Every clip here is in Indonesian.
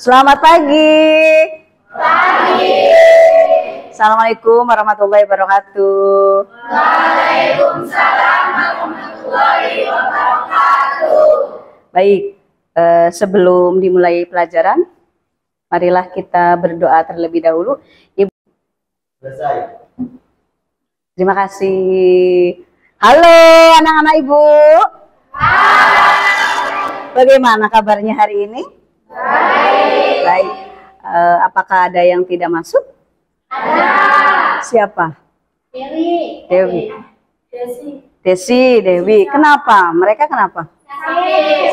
Selamat pagi. Pagi. Assalamualaikum warahmatullahi wabarakatuh. Waalaikumsalam warahmatullahi wabarakatuh. Baik, sebelum dimulai pelajaran, marilah kita berdoa terlebih dahulu. Ibu. Selesai. Terima kasih. Halo anak-anak Ibu. Bagaimana kabarnya hari ini? Baik. Apakah ada yang tidak masuk? Ada. Siapa? Dewi. Desi, Dewi. Kenapa? Mereka kenapa?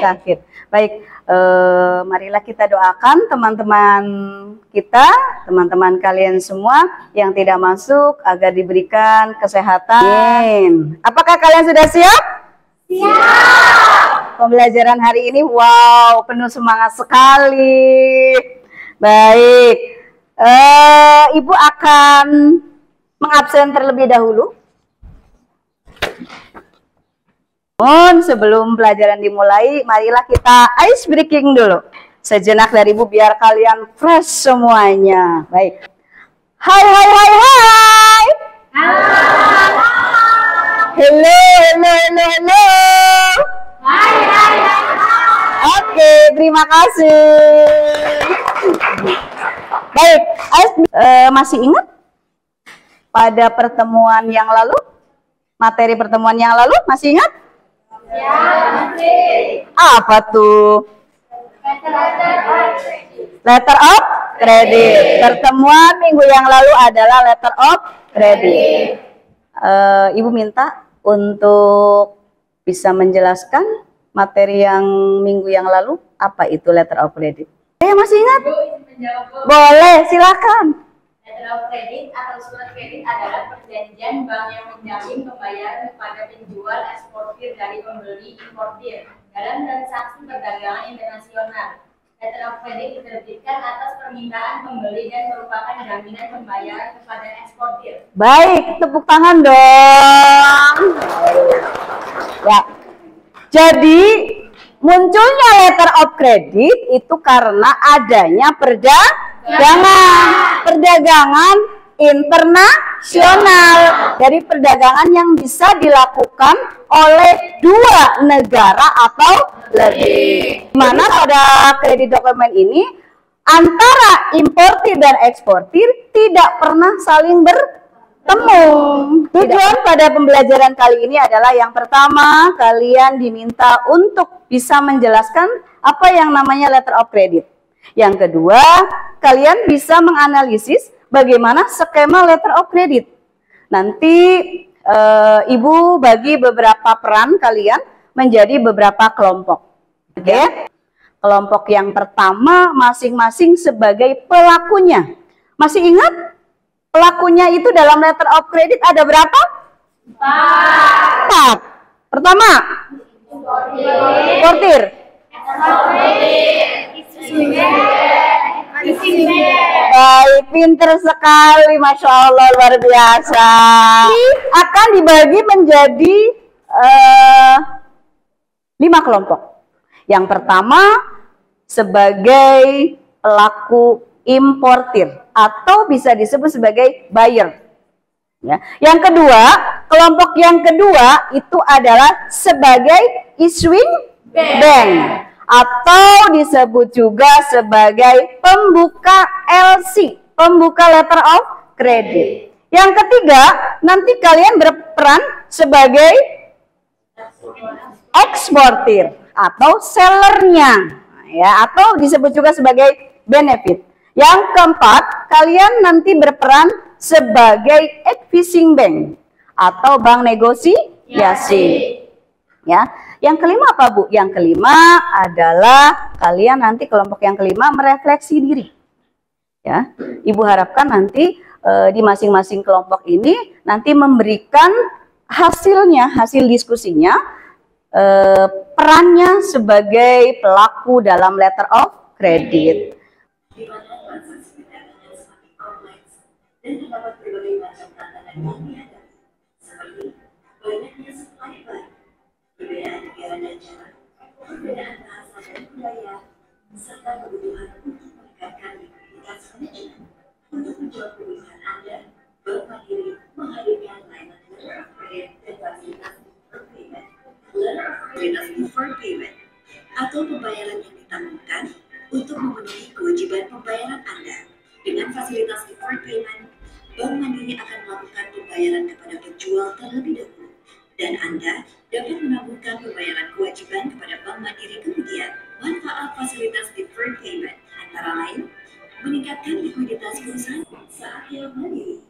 Sakit. Baik. Marilah kita doakan teman-teman kita, teman-teman kalian semua yang tidak masuk agar diberikan kesehatan. Amin. Apakah kalian sudah siap? Siap. Pembelajaran hari ini, wow, penuh semangat sekali. Baik, Ibu akan mengabsen terlebih dahulu. Sebelum pelajaran dimulai, marilah kita ice breaking dulu. Sejenak dari Ibu biar kalian fresh semuanya. Baik. Hai, hai, hai, hai. Hello, hello, hello, hello. Hai, hai, hai. Oke, terima kasih. Baik, masih ingat pada pertemuan yang lalu? Materi pertemuan yang lalu, masih ingat? Ya, masih. Apa tuh? Letter of credit. Pertemuan minggu yang lalu adalah letter of credit. Ibu minta untuk bisa menjelaskan materi yang minggu yang lalu, apa itu letter of credit? Masih ingat? Boleh, silakan. Letter of credit atau surat kredit adalah perjanjian bank yang menjamin pembayaran kepada penjual eksportir dari pembeli importir dalam transaksi perdagangan internasional. Letter of credit diterbitkan atas permintaan pembeli dan merupakan jaminan pembayaran kepada eksportir. Baik, tepuk tangan dong. Ya. Jadi munculnya letter of credit itu karena adanya perdagangan internasional, dari perdagangan yang bisa dilakukan oleh dua negara atau lebih. Mana pada kredit dokumen ini antara importir dan eksportir tidak pernah saling bertemu. Tujuan pada pembelajaran kali ini adalah yang pertama, kalian diminta untuk bisa menjelaskan apa yang namanya letter of credit. Yang kedua, kalian bisa menganalisis bagaimana skema letter of credit. Nanti Ibu bagi beberapa peran kalian menjadi beberapa kelompok. Oke? Kelompok yang pertama masing-masing sebagai pelakunya. Masih ingat? Pelakunya itu dalam letter of credit ada berapa? 4. Pertama, importir. Baik, pinter sekali, Masya Allah, luar biasa. Akan dibagi menjadi 5 kelompok. Yang pertama sebagai pelaku importir atau bisa disebut sebagai buyer. Ya. Yang kedua, kelompok yang kedua itu adalah sebagai issuing bank atau disebut juga sebagai pembuka LC, pembuka letter of credit. Yang ketiga, nanti kalian berperan sebagai eksportir atau sellernya, ya, atau disebut juga sebagai benefit. Yang keempat, kalian nanti berperan sebagai advising bank atau bank negosiasi. Ya. Yang kelima apa, Bu? Yang kelima adalah kalian nanti kelompok yang kelima merefleksi diri. Ya. Ibu harapkan nanti di masing-masing kelompok ini nanti memberikan hasilnya, hasil diskusinya, perannya sebagai pelaku dalam letter of credit. Dan terdapat berbagai macam tantangan yang dihadapi, seperti banyaknya supply barang, perbedaan negara dan cara, perbedaan bahasa dan budaya, serta kebutuhan untuk fasilitas deferred payment atau pembayaran yang ditangguhkan untuk memenuhi kewajiban pembayaran Anda. Dengan fasilitas deferred payment, Bank Mandiri akan melakukan pembayaran kepada penjual terlebih dahulu, dan Anda dapat menangguhkan pembayaran kewajiban kepada Bank Mandiri kemudian. Manfaat fasilitas deferred payment antara lain meningkatkan likuiditas perusahaan saat yang mandiri.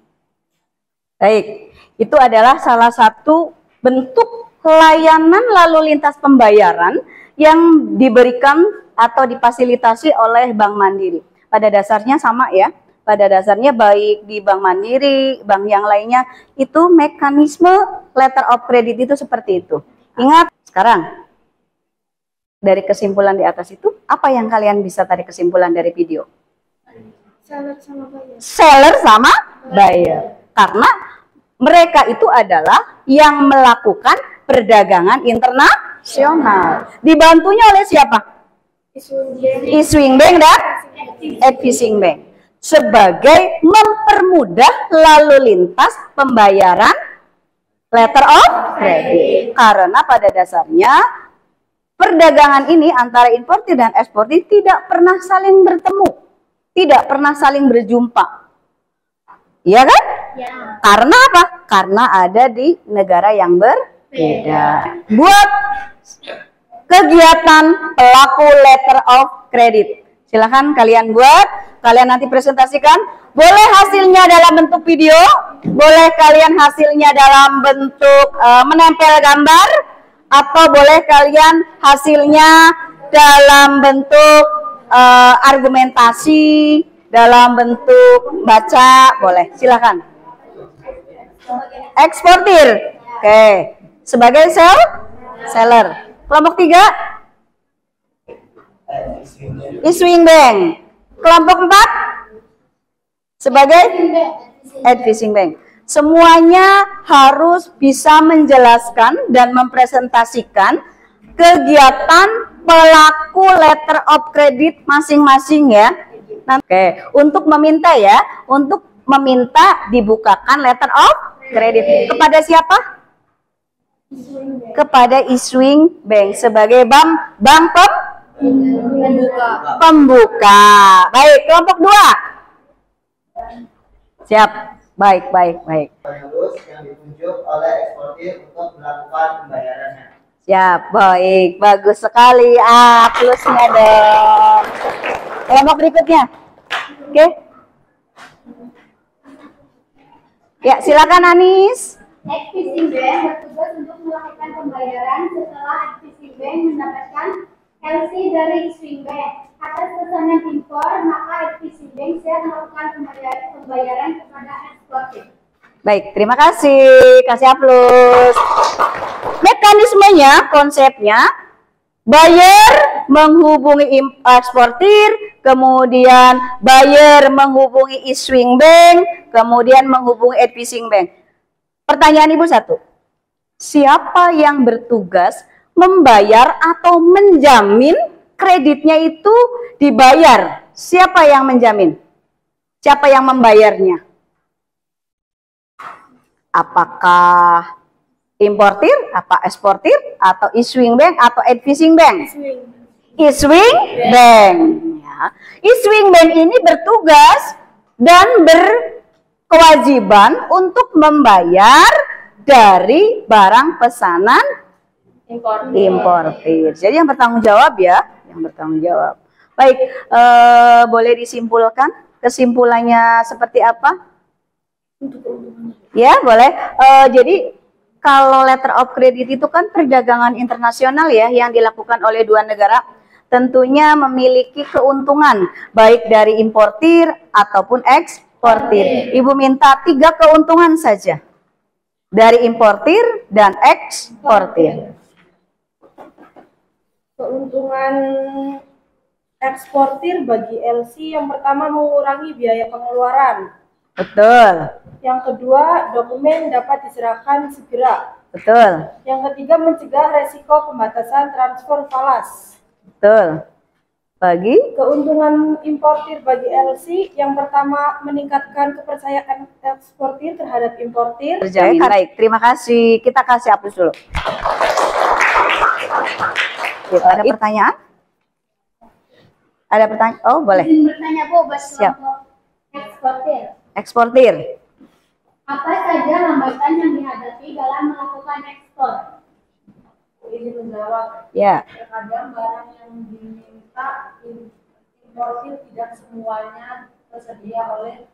Baik, itu adalah salah satu bentuk layanan lalu lintas pembayaran yang diberikan atau difasilitasi oleh Bank Mandiri. Pada dasarnya sama ya, pada dasarnya baik di Bank Mandiri, bank yang lainnya, itu mekanisme letter of credit itu seperti itu. Ingat, sekarang dari kesimpulan di atas itu, apa yang kalian bisa tarik kesimpulan dari video? Seller sama buyer. Seller sama buyer. Karena mereka itu adalah yang melakukan perdagangan internasional. Dibantunya oleh siapa? Issuing Bank dan Advising Bank. Sebagai mempermudah lalu lintas pembayaran letter of credit. Karena pada dasarnya perdagangan ini antara importir dan eksportir tidak pernah saling bertemu. Tidak pernah saling berjumpa. Iya kan? Ya. Karena apa? Karena ada di negara yang berbeda. Buat kegiatan pelaku letter of credit, silahkan kalian buat, kalian nanti presentasikan. Boleh hasilnya dalam bentuk video, boleh kalian hasilnya dalam bentuk menempel gambar, atau boleh kalian hasilnya dalam bentuk argumentasi, dalam bentuk baca, boleh, silakan. Eksportir, oke. Sebagai seller. Kelompok 3, Issuing Bank. Kelompok 4, sebagai Advising Bank. Semuanya harus bisa menjelaskan dan mempresentasikan kegiatan pelaku letter of credit masing-masing ya. Oke, untuk meminta ya, untuk meminta dibukakan letter of credit kepada siapa? Kepada Issuing Bank sebagai bank pembuka. Baik, kelompok 2. Siap. Baik. Penerus yang ditunjuk oleh eksportir untuk melakukan pembayarannya. Siap, baik, bagus sekali. Plusnya dong. Kelompok berikutnya. Oke. Ya, silakan Anis. Advising Bank bertugas untuk melakukan pembayaran setelah Advising Bank mendapatkan LC dari Issuing Bank. Atas pesanan impor, maka Advising Bank siap melakukan pembayaran kepada eksportir. Baik, terima kasih. Kasih aplaus. Mekanismenya, konsepnya, buyer menghubungi eksportir, kemudian buyer menghubungi Issuing Bank, kemudian menghubungi Advising Bank. Pertanyaan Ibu satu, siapa yang bertugas membayar atau menjamin kreditnya itu dibayar? Siapa yang menjamin? Siapa yang membayarnya? Apakah importir, apa eksportir, atau Issuing Bank, atau Advising Bank? Issuing Bank. Ya. Issuing Bank ini bertugas dan berkewajiban untuk membayar dari barang pesanan importir. Jadi yang bertanggung jawab ya, yang bertanggung jawab. Baik, boleh disimpulkan kesimpulannya seperti apa? Ya, boleh. Jadi kalau letter of credit itu kan perdagangan internasional ya yang dilakukan oleh dua negara, tentunya memiliki keuntungan baik dari importir ataupun eksportir. Ibu minta 3 keuntungan saja dari importir dan eksportir. Keuntungan eksportir bagi LC yang pertama mengurangi biaya pengeluaran. Betul. Yang kedua, dokumen dapat diserahkan segera. Betul. Yang ketiga, mencegah resiko pembatasan transfer falas. Betul. Bagi keuntungan importir bagi LC, yang pertama meningkatkan kepercayaan eksportir terhadap importir. Baik, terima kasih. Kita kasih aplaus dulu. Ada pertanyaan? Ada pertanyaan? Oh, boleh. Izin bertanya Bu, buat Siap. kelompok eksportir. Eksportir. Apa saja hambatan yang dihadapi dalam melakukan ekspor? Izin menjawab. Ya. Terkadang barang yang diminta importir tidak semuanya tersedia oleh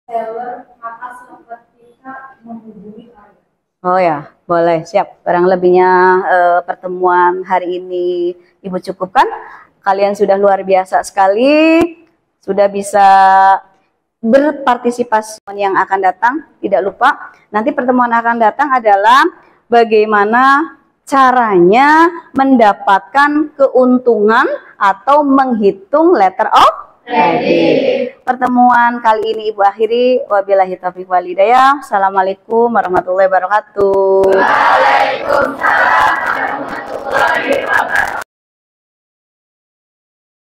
seller, maka seketika menghubungi klien. Oh ya, boleh, siap. Barang lebihnya pertemuan hari ini Ibu cukupkan. Kalian sudah luar biasa sekali, sudah bisa berpartisipasi yang akan datang. Tidak lupa, nanti pertemuan akan datang adalah bagaimana caranya mendapatkan keuntungan atau menghitung letter of credit. Pertemuan kali ini Ibu akhiri. Wabillahi taufiq wal hidayah. Assalamualaikum warahmatullahi wabarakatuh. Waalaikumsalam warahmatullahi wabarakatuh.